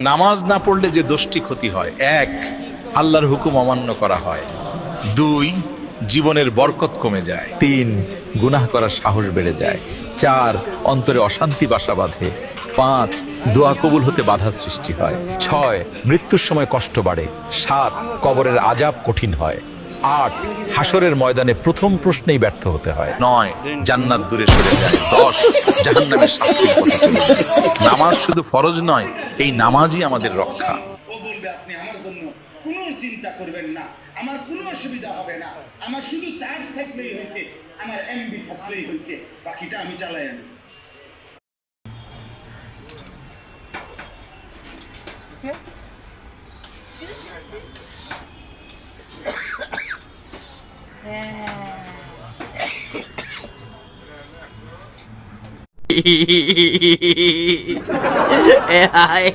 নামাজ না পড়লে যে দোষটি ক্ষতি হয়, এক, আল্লাহর হুকুম অমান্য করা হয়, দুই, জীবনের বরকত কমে যায়, তিন, গুনাহ করার সাহস বেড়ে যায়, চার, অন্তরে অশান্তি বাসা বাঁধে, পাঁচ, দোয়া কবুল হতে বাধা সৃষ্টি হয়, ছয়, মৃত্যুর সময় কষ্ট বাড়ে, সাত, কবরের আযাব কঠিন হয়, আট, হাসরের ময়দানে প্রথম প্রশ্নেই ব্যর্থ হতে হয়, নয়, জান্নাত দূরে সরে যায়, দশ, জাহান্নামের শাস্তির পথে চলে যায়। নামাজ শুধু ফরজ নয়, এই নামাজই আমাদের রক্ষা। ও বলবে আপনি আমার জন্য কোনো চিন্তা করবেন না, আমার কোনো অসুবিধা হবে না, আমার শুধু চার্জ থাকলেই হয়েছে, আমার এমবি থাকলেই হয়েছে, বাকিটা আমি চালাই আনি। Ai